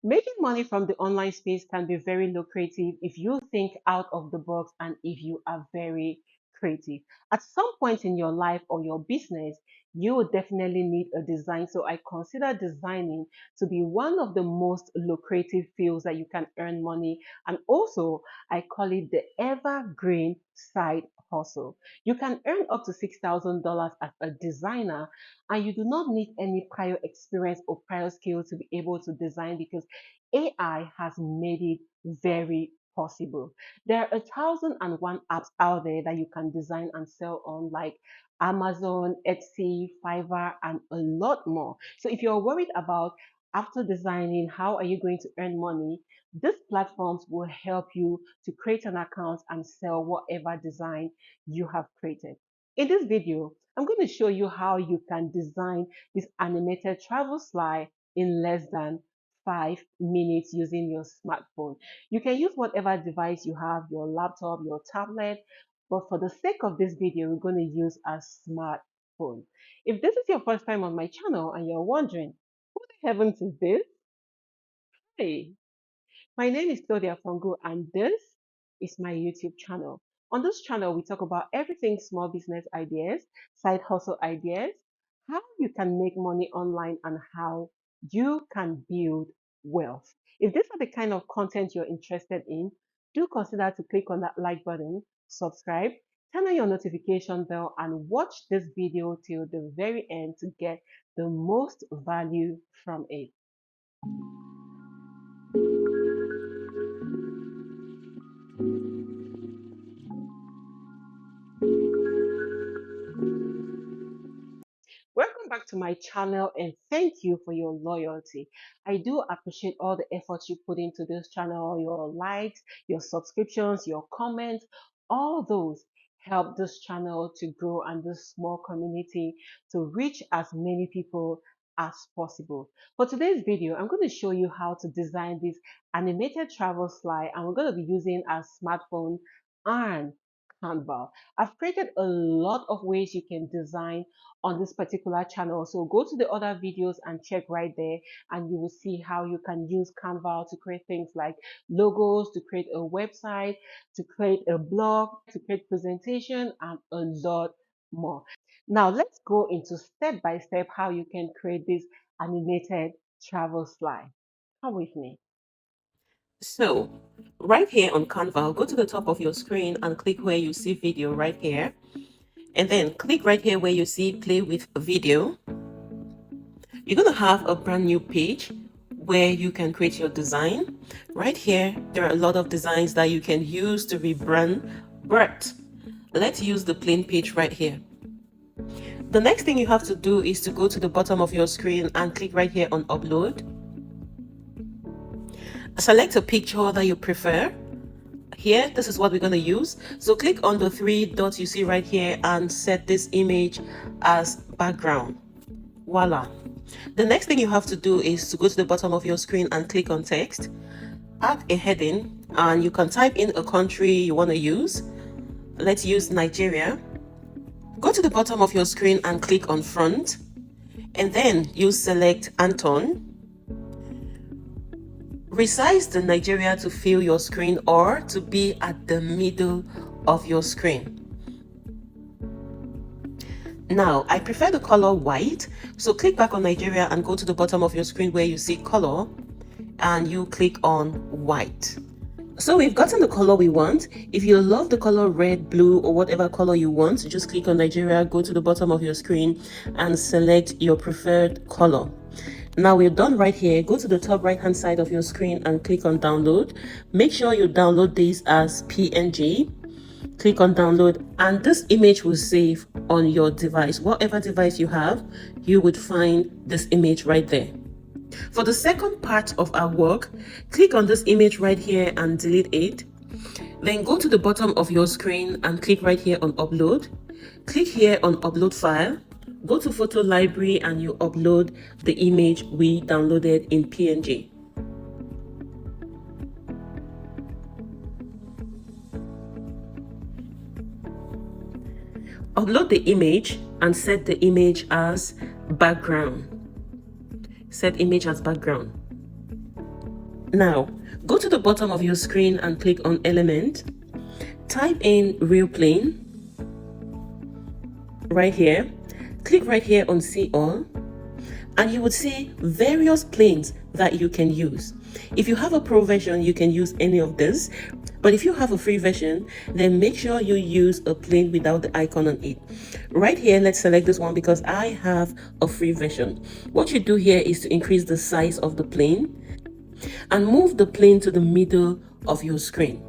Making money from the online space can be very lucrative if you think out of the box and if you are very creative. At some point in your life or your business, you will definitely need a design. So I consider designing to be one of the most lucrative fields that you can earn money. And also, I call it the evergreen side hustle. You can earn up to $6,000 as a designer, and you do not need any prior experience or prior skill to be able to design because AI has made it very possible. There are 1,001 apps out there that you can design and sell on, like Amazon, Etsy, Fiverr, and a lot more. So if you're worried about after designing, how are you going to earn money? These platforms will help you to create an account and sell whatever design you have created. In this video, I'm going to show you how you can design this animated travel slide in less than 5 minutes using your smartphone. You can use whatever device you have, your laptop, your tablet, but for the sake of this video, we're going to use a smartphone. If this is your first time on my channel and you're wondering, who the heavens is this? Hey, my name is Claudia Fonguh, and this is my YouTube channel. On this channel, we talk about everything small business ideas, side hustle ideas, how you can make money online, and how you can build wealth. If these are the kind of content you're interested in, do consider to click on that like button, subscribe, turn on your notification bell, and watch this video till the very end to get the most value from it. Welcome back to my channel and thank you for your loyalty. I do appreciate all the efforts you put into this channel, your likes, your subscriptions, your comments, all those help this channel to grow and this small community to reach as many people as possible. For today's video, I'm going to show you how to design this animated travel slide, and we're going to be using a smartphone and Canva. I've created a lot of ways you can design on this particular channel. So go to the other videos and check right there, and you will see how you can use Canva to create things like logos, to create a website, to create a blog, to create presentation, and a lot more. Now let's go into step by step how you can create this animated travel slide. Come with me. So right here on Canva, go to the top of your screen and click where you see video right here. And then click right here where you see play with video. You're going to have a brand new page where you can create your design. Right here, there are a lot of designs that you can use to rebrand, but let's use the plain page right here. The next thing you have to do is to go to the bottom of your screen and click right here on upload. Select a picture that you prefer. Here, this is what we're going to use. So click on the three dots you see right here and set this image as background. Voila. The next thing you have to do is to go to the bottom of your screen and click on text. Add a heading, and you can type in a country you want to use. Let's use Nigeria. Go to the bottom of your screen and click on front, and then you select Anton. Resize the Nigeria to fill your screen or to be at the middle of your screen. Now, I prefer the color white, so click back on Nigeria and go to the bottom of your screen where you see color, and you click on white. So we've gotten the color we want. If you love the color red, blue, or whatever color you want, just click on Nigeria, go to the bottom of your screen and select your preferred color. Now we're done right here. Go to the top right hand side of your screen and click on download. Make sure you download this as PNG. Click on download, and this image will save on your device. Whatever device you have, you would find this image right there. For the second part of our work, click on this image right here and delete it. Then go to the bottom of your screen and click right here on upload. Click here on upload file. Go to photo library and you upload the image we downloaded in PNG. Upload the image and set the image as background. Set image as background. Now, go to the bottom of your screen and click on Element. Type in Real Plane right here. Click right here on See All, and you would see various planes that you can use. If you have a pro version, you can use any of this. But if you have a free version, then make sure you use a plane without the icon on it. Right here, let's select this one because I have a free version. What you do here is to increase the size of the plane and move the plane to the middle of your screen.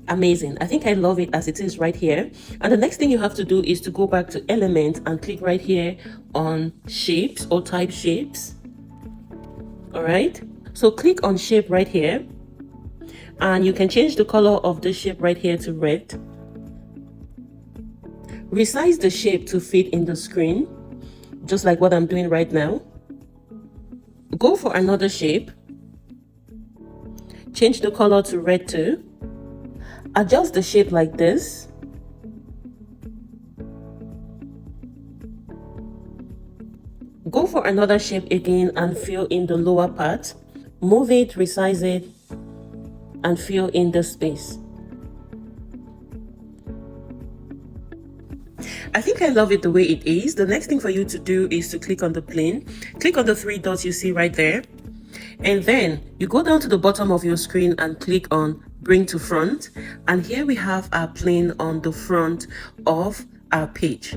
Amazing. I think I love it as it is right here. And the next thing you have to do is to go back to Element and click right here on Shapes or Type Shapes. All right. So click on Shape right here. And you can change the color of the shape right here to red. Resize the shape to fit in the screen, just like what I'm doing right now. Go for another shape. Change the color to red too. Adjust the shape like this. Go for another shape again and fill in the lower part. Move it, resize it, and fill in the space. I think I love it the way it is. The next thing for you to do is to click on the plane. Click on the three dots you see right there. And then you go down to the bottom of your screen and click on Bring to Front. And here we have our plane on the front of our page.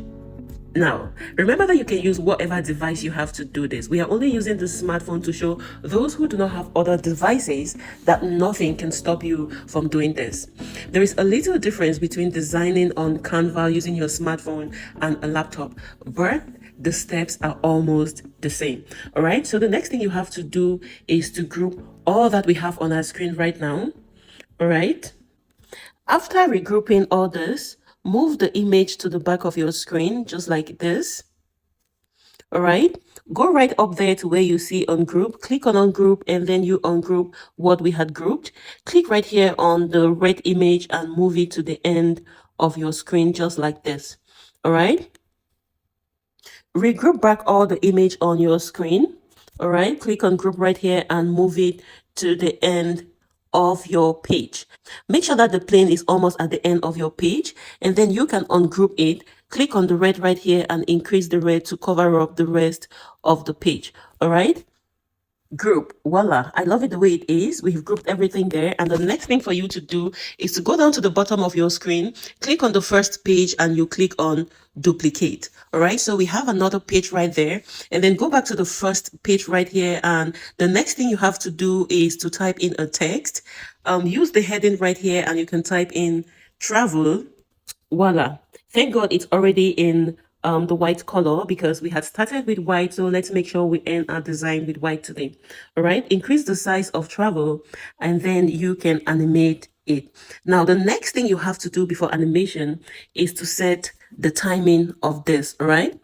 Now, remember that you can use whatever device you have to do this. We are only using the smartphone to show those who do not have other devices that nothing can stop you from doing this. There is a little difference between designing on Canva using your smartphone and a laptop, but the steps are almost the same. All right, so the next thing you have to do is to group all that we have on our screen right now. All right, after regrouping all this, move the image to the back of your screen, just like this. All right, go right up there to where you see ungroup, click on ungroup, and then you ungroup what we had grouped. Click right here on the red image and move it to the end of your screen, just like this. All right, regroup back all the image on your screen. All right, click on group right here and move it to the end of your page. Make sure that the plane is almost at the end of your page, and then you can ungroup it. Click on the red right here and increase the red to cover up the rest of the page. All right, group, voila. I love it the way it is. We've grouped everything there, and the next thing for you to do is to go down to the bottom of your screen, click on the first page, and you click on duplicate. All right, so we have another page right there, and then go back to the first page right here, and the next thing you have to do is to type in a text. Use the heading right here, and you can type in travel. Voila. Thank God it's already in the white color because we had started with white. So let's make sure we end our design with white today. All right. Increase the size of travel and then you can animate it. Now, the next thing you have to do before animation is to set the timing of this. All right.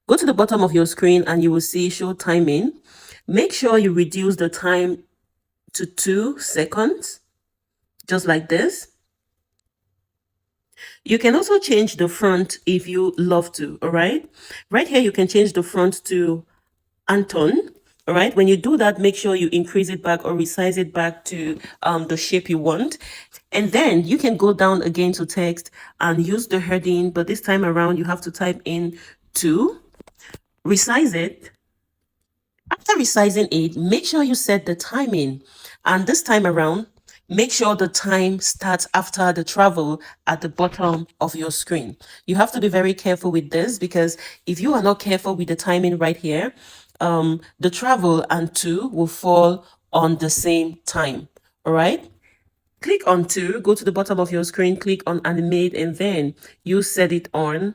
Go to the bottom of your screen and you will see show timing. Make sure you reduce the time to 2 seconds, just like this. You can also change the font if you love to, all right? Right here, you can change the font to Anton, all right? When you do that, make sure you increase it back or resize it back to the shape you want. And then you can go down again to text and use the heading, but this time around, you have to type in 2, resize it. After resizing it, make sure you set the timing. And this time around, make sure the time starts after the travel at the bottom of your screen. You have to be very careful with this because if you are not careful with the timing right here, the travel and 2 will fall on the same time. All right. Click on 2, go to the bottom of your screen, click on animate, and then you set it on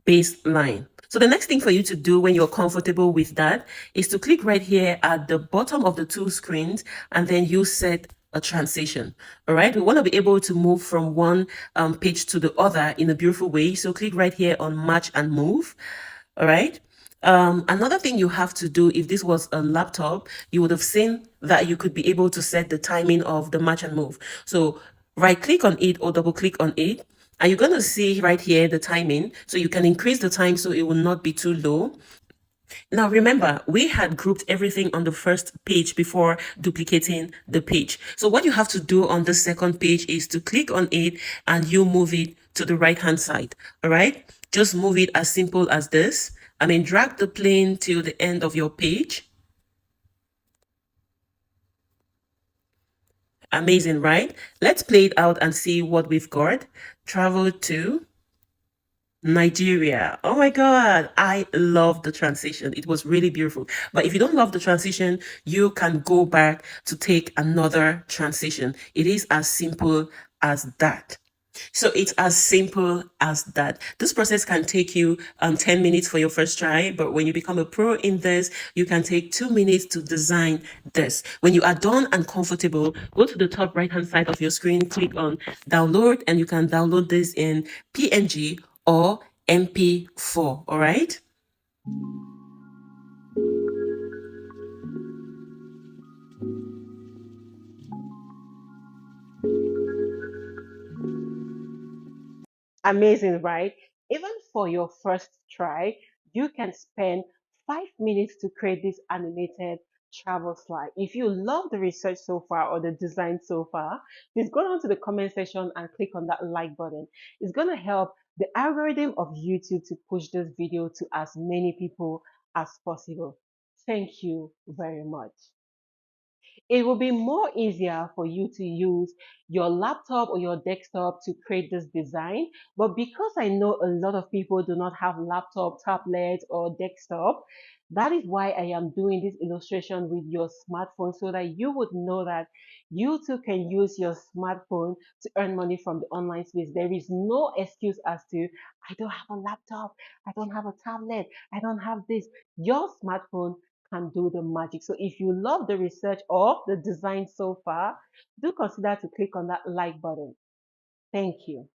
baseline. So the next thing for you to do when you're comfortable with that is to click right here at the bottom of the 2 screens, and then you set a transition. All right, we want to be able to move from one page to the other in a beautiful way. So click right here on match and move. All right. Another thing you have to do, if this was a laptop, you would have seen that you could be able to set the timing of the match and move. So right click on it or double click on it. And you're going to see right here the timing. So you can increase the time so it will not be too low. Now remember, we had grouped everything on the first page before duplicating the page. So what you have to do on the second page is to click on it and you move it to the right hand side. All right. Just move it as simple as this. I mean, drag the plane till the end of your page. Amazing, right? Let's play it out and see what we've got. Travel to Nigeria. Oh my God. I love the transition. It was really beautiful. But if you don't love the transition, you can go back to take another transition. It is as simple as that. So it's as simple as that. This process can take you 10 minutes for your first try, but when you become a pro in this, you can take 2 minutes to design this. When you are done and comfortable, go to the top right hand side of your screen, click on download, and you can download this in PNG or MP4. All right. Amazing, right? Even for your first try, you can spend 5 minutes to create this animated travel slide. If you love the research so far or the design so far, please go down to the comment section and click on that like button. It's going to help the algorithm of YouTube to push this video to as many people as possible. Thank you very much. It will be more easier for you to use your laptop or your desktop to create this design. But because I know a lot of people do not have laptop, tablet, or desktop, that is why I am doing this illustration with your smartphone so that you would know that you too can use your smartphone to earn money from the online space. There is no excuse as to, I don't have a laptop, I don't have a tablet, I don't have this. Your smartphone can do the magic. So if you love the research or the design so far, do consider to click on that like button. Thank you.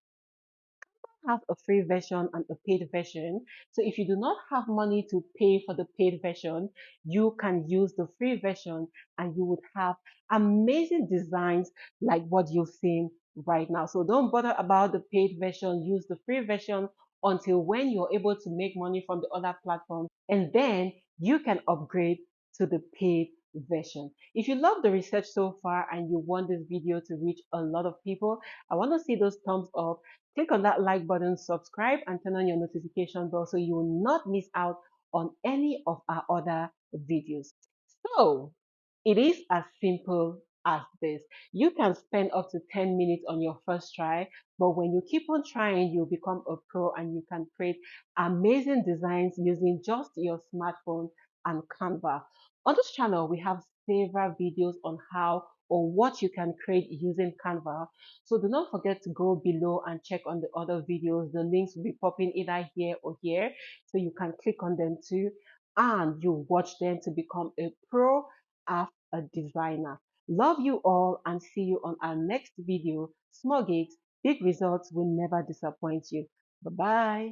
Have a free version and a paid version. So if you do not have money to pay for the paid version, you can use the free version and you would have amazing designs like what you've seen right now. So don't bother about the paid version. Use the free version until when you're able to make money from the other platforms, and then you can upgrade to the paid version. If you love the research so far and you want this video to reach a lot of people, I want to see those thumbs up. Click on that like button, subscribe, and turn on your notification bell so you will not miss out on any of our other videos. So, it is as simple as this. You can spend up to 10 minutes on your first try, but when you keep on trying, you'll become a pro and you can create amazing designs using just your smartphone and Canva. On this channel, we have several videos on how or what you can create using Canva. So do not forget to go below and check on the other videos. The links will be popping either here or here. So you can click on them too and you watch them to become a pro as a designer. Love you all and see you on our next video. Small gigs, big results will never disappoint you. Bye bye.